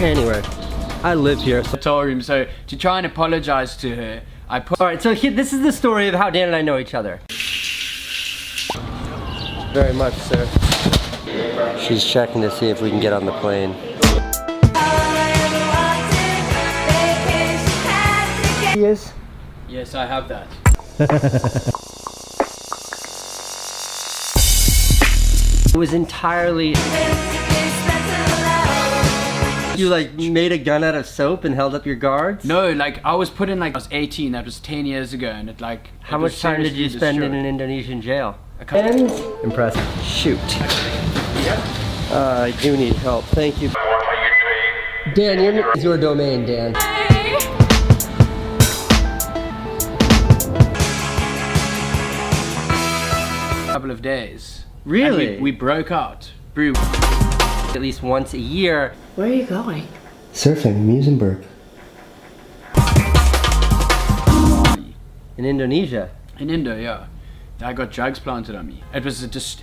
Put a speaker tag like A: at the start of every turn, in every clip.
A: Anyway, I live here. So.
B: Hotel room, so to try and apologize to her, I put...
A: Alright, so this is the story of how Dan and I know each other. Very much, sir. She's checking to see if we can get on the plane. He is?
B: Yes, I have that.
A: It was entirely... You like made a gun out of soap and held up your guards?
B: No, like I was put in like I was 18, that was 10 years ago, and it like...
A: How much time did you spend in an Indonesian jail? And impressive. Shoot. I do need help. Thank you. Dan, it's your domain, Dan.
B: Couple of days.
A: Really?
B: We broke out. Brew.
A: At least once a year.
C: Where are you going?
A: Surfing, Musenberg. In Indonesia.
B: In Indo, yeah. I got drugs planted on me. It was just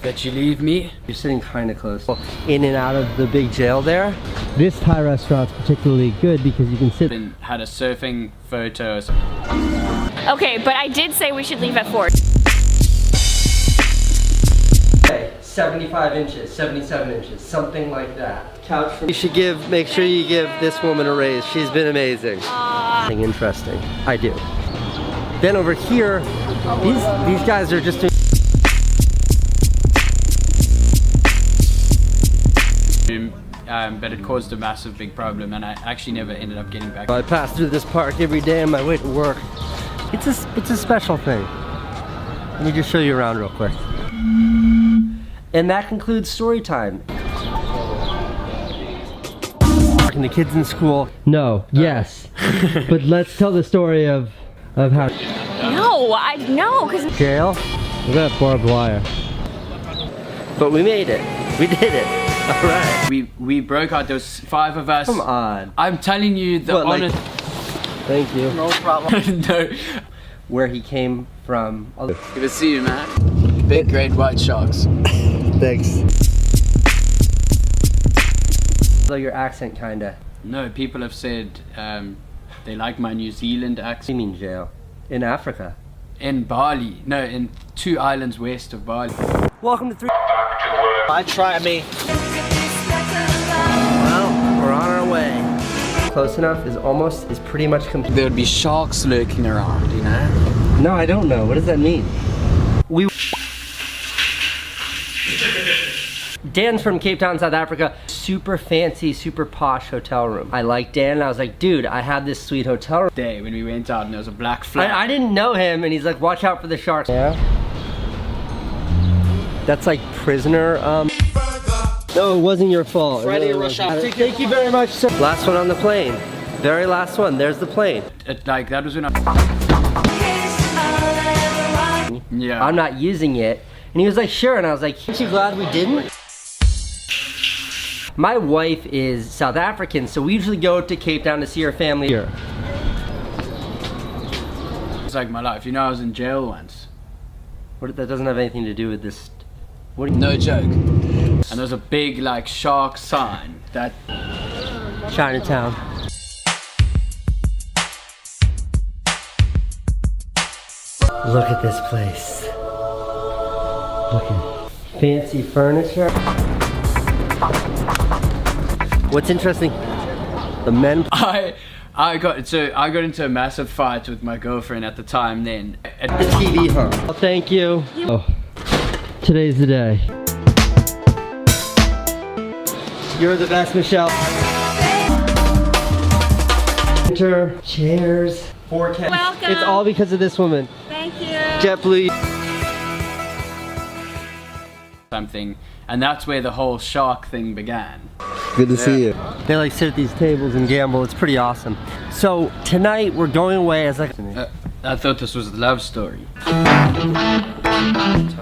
B: that you leave me.
A: You're sitting kind of close. In and out of the big jail there. This Thai restaurant's particularly good because you can sit.
B: And had a surfing photo.
C: Okay, but I did say we should leave at 4.
A: Okay, 75 inches, 77 inches, something like that. Couch for... You should make sure you give this woman a raise. She's been amazing. Something interesting. I do. Then over here, these guys are just doing...
B: But it caused a massive big problem, and I actually never ended up getting back.
A: I pass through this park every day on my way to work. It's a special thing. Let me just show you around real quick. And that concludes story time. Talking to kids in school. No, yes. But let's tell the story of how...
C: No, no, because...
A: Jail? Look at that barbed wire. But we made it. We did it. All right.
B: We broke out. There was 5 of us.
A: Come on.
B: I'm telling you the honest...
A: Thank you.
B: No problem. No.
A: Where he came from.
B: Good to see you, man. Big great white sharks.
A: Thanks. So your accent kinda.
B: No, people have said they like my New Zealand accent.
A: You mean jail? In Africa?
B: In Bali. No, in 2 islands west of Bali.
A: Welcome to 3.
D: I try me.
A: Well, we're on our way. Close enough is pretty much complete.
B: There would be sharks lurking around, you know?
A: No, I don't know. What does that mean? Dan's from Cape Town, South Africa. Super fancy, super posh hotel room. I like Dan and I was like, dude, I have this sweet hotel room.
B: Day when we went out and there was a black flag.
A: I didn't know him and he's like, watch out for the sharks. Yeah. That's like prisoner, No, it wasn't your fault.
D: Friday rush hour.
A: Thank you very much, sir. Last one on the plane. Very last one. There's the plane.
B: Like, that was when I... Yeah.
A: I'm not using it. And he was like, sure. And I was like, aren't you glad we didn't? My wife is South African, so we usually go to Cape Town to see her family here.
B: It's like my life. You know, I was in jail once.
A: That doesn't have anything to do with this.
B: No joke. And there's a big, like, shark sign that...
A: Chinatown. Look at this place. Look at fancy furniture. What's interesting, the men...
B: I got into a massive fight with my girlfriend at the time then.
A: The TV hung. Oh, thank you. Oh, today's the day. You're the best, Michelle. Chairs, 4K.
C: Welcome.
A: It's all because of this woman.
C: Thank you.
A: JetBlue.
B: Something, and that's where the whole shark thing began.
A: Good to see you. They like sit at these tables and gamble. It's pretty awesome. So tonight we're going away as like.
B: I thought this was a love story.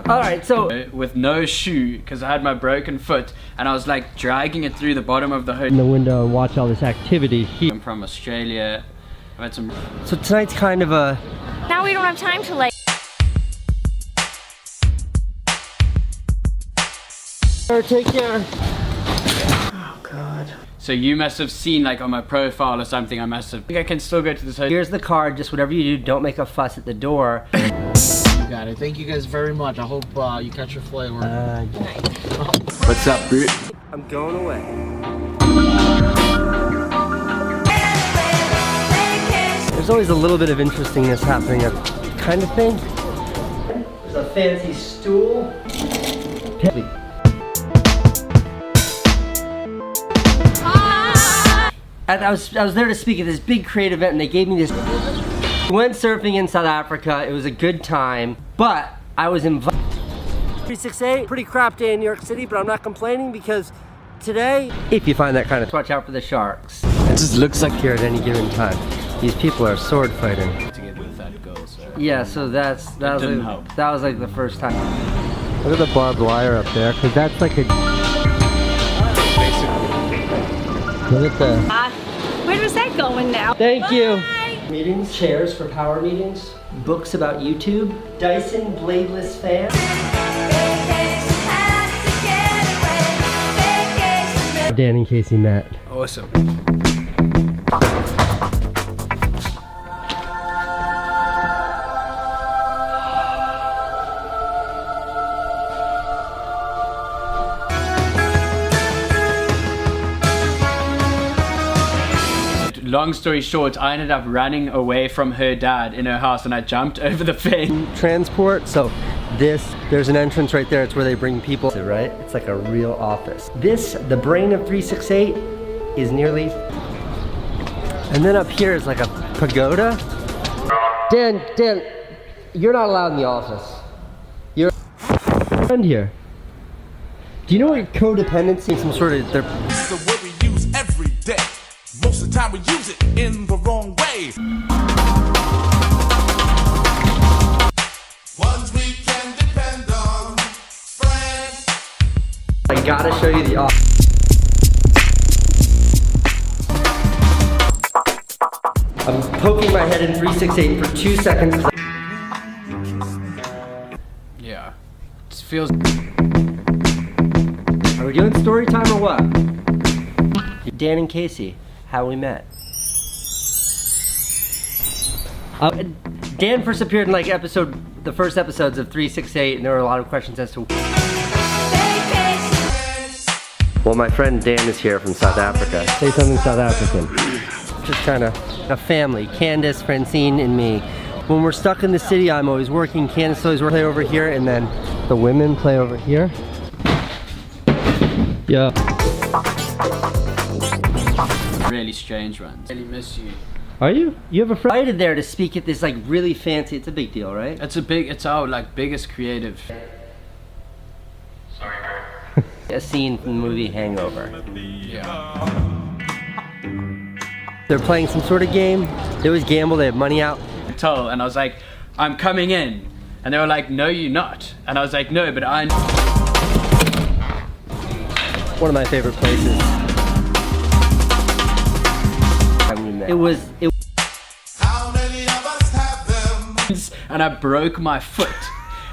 A: All right, so
B: with no shoe because I had my broken foot and I was like dragging it through the bottom of the
A: in
B: hotel.
A: the window and watch all this activity.
B: I'm from Australia. I've had some.
A: So tonight's kind of a.
C: Now we don't have time to like.
A: Take care.
D: Oh God.
B: So you must have seen like on my profile or something, I think I can still go to this hotel.
A: Here's the card, just whatever you do, don't make a fuss at the door.
D: You got it. Thank you guys very much. I hope you catch your flight.
B: What's up, bro?
A: I'm going away. There's always a little bit of interestingness happening, a kind of thing. There's a fancy stool. I was there to speak at this big creative event and they gave me this. We went surfing in South Africa. It was a good time, but I was invited. 368, pretty crap day in New York City, but I'm not complaining because today, if you find that kind of, watch out for the sharks.
B: It just looks like
A: Here at any given time, these people are sword fighting.
B: together with that girl, so.
A: Yeah, so that was like the first time. Look at the barbed wire up there, because that's like a. Look at the.
C: Where was that going now?
A: Thank you.
C: Bye.
A: Meetings, chairs for power meetings, books about YouTube, Dyson bladeless fan. Dan and Casey met.
B: Awesome. Long story short, I ended up running away from her dad in her house and I jumped over the fence.
A: Transport, so there's an entrance right there. It's where they bring people to, right? It's like a real office. The brain of 368 is nearly, and then up here is like a pagoda. Dan, you're not allowed in the office. You're a friend here. Do you know what codependency, some sort of,
E: It's the word we use every day. Most of the time we use it in the wrong way. Ones we can depend on, friends.
A: I gotta show you the office. I'm poking my head in 368 for 2 seconds.
B: Yeah. It feels.
A: Are we doing story time or what? Dan and Casey, how we met. Dan first appeared in like the first episodes of 368, and there were a lot of questions as to. Well, my friend Dan is here from South Africa. Say something South African. Just kind of a family. Candace, Francine, and me. When we're stuck in the city, I'm always working. Candace always play over here, and then the women play over here. Yeah.
B: Really strange ones. Really miss you.
A: Are you? You have a friend invited there to speak at this like really fancy, it's a big deal, right?
B: It's our like biggest creative.
A: A scene from the movie Hangover.
B: Yeah.
A: They're playing some sort of game. They always gamble, they have money out.
B: And I was like, I'm coming in. And they were like, no, you're not. And I was like, no, but I.
A: One of my favorite places.
E: How many of us have them?
B: And I broke my foot.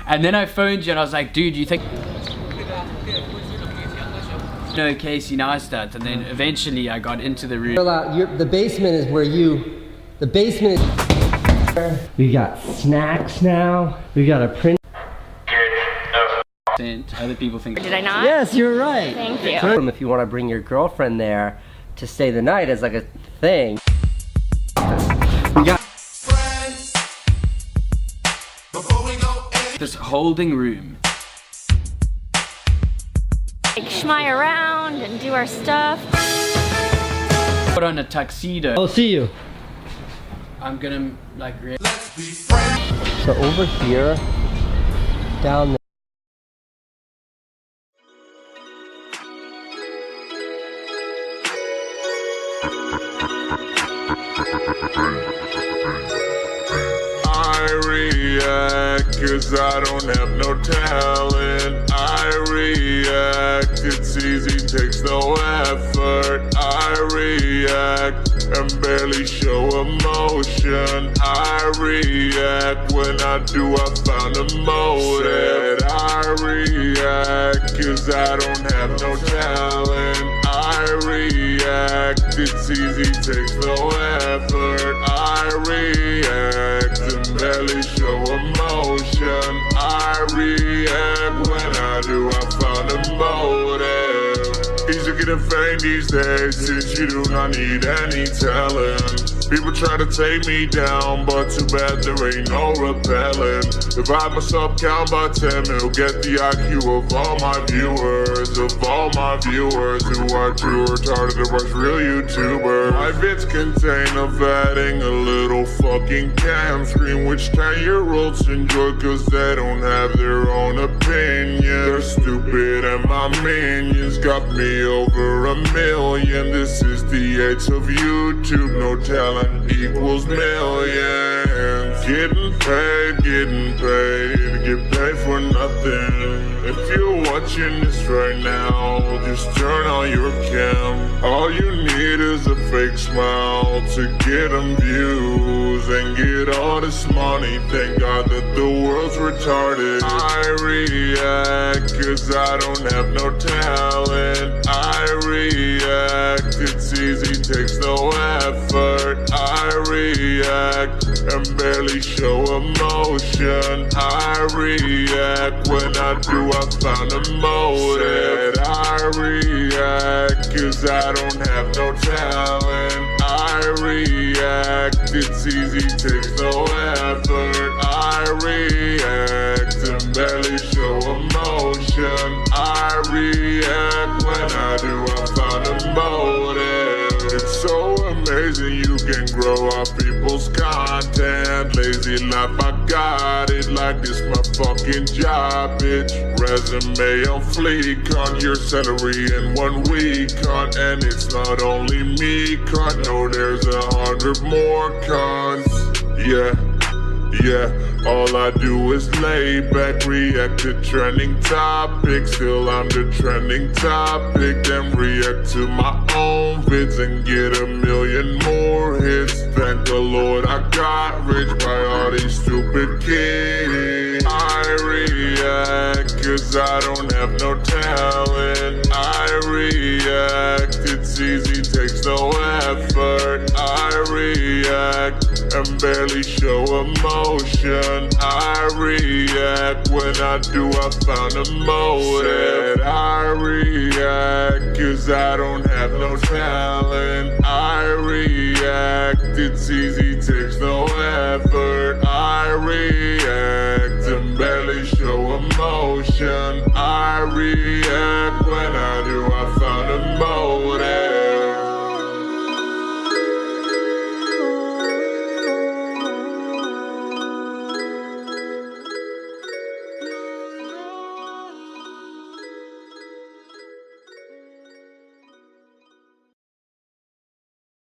B: And then I phoned you and I was like, dude, you think. No, Casey Neistat. And then eventually I got into the room.
A: The basement is where the basement is. We've got snacks now. We've got a print.
B: Other people think.
C: Did I not?
A: Yes, you're right.
C: Thank you.
A: If you want to bring your girlfriend there to stay the night as like a thing. We got
E: Friends. Before we go in.
B: This holding room.
C: Like schmy around and do our stuff.
B: Put on a tuxedo.
A: I'll see you.
B: I'm gonna like.
E: Let's be friends.
A: So over here, down there.
E: I react 'cause I don't have no talent. I react, it's easy, takes no effort. I react and barely show emotion. I react, when I do I found a motive. I react 'cause I don't have no talent. I I react, it's easy, takes no effort. I react and barely show emotion. I react, when I do I find a motive. Easy getting fame these days, since you do not need any talent. People try to take me down, but too bad there ain't no repellent. Divide myself count by 10, it'll get the IQ of all my viewers. Of all my viewers who are too retarded to watch real YouTubers. My vids contain of adding a little fucking cam screen, which 10-year-olds enjoy cause they don't have their own opinion. They're stupid and my minions got me over 1 million. This is the age of YouTube, no talent equals millions. Getting paid, get paid for nothing. If you're watching this right now, just turn on your cam. All you need is a fake smile to get them views and get all this money. Thank God that the world's retarded. I react cause I don't have no talent. I react, it's easy, takes no effort. I react and barely show emotion. I react, when I do I found a motive. I react cause I don't have no talent. I react, it's easy, takes no effort. I react and barely show emotion. I react, when I do I found a motive. It's so amazing you can grow up people's content. Lazy life, I got it like this my fucking job, bitch. Resume on fleek, on your salary in 1 week, cunt. And it's not only me, cunt. No, there's 100 more cunts. Yeah, all I do is lay back, react to trending topics. Still I'm the trending topic. Then react to my own vids and get 1 million more hits. Thank the Lord I got rich by all these stupid kids. I react cause I don't have no talent. I react, it's easy, takes no effort. I react and barely show emotion. I react, when I do I found a motive. I react cause I don't have no talent. I react, it's easy, takes no effort. I react and barely show emotion. I react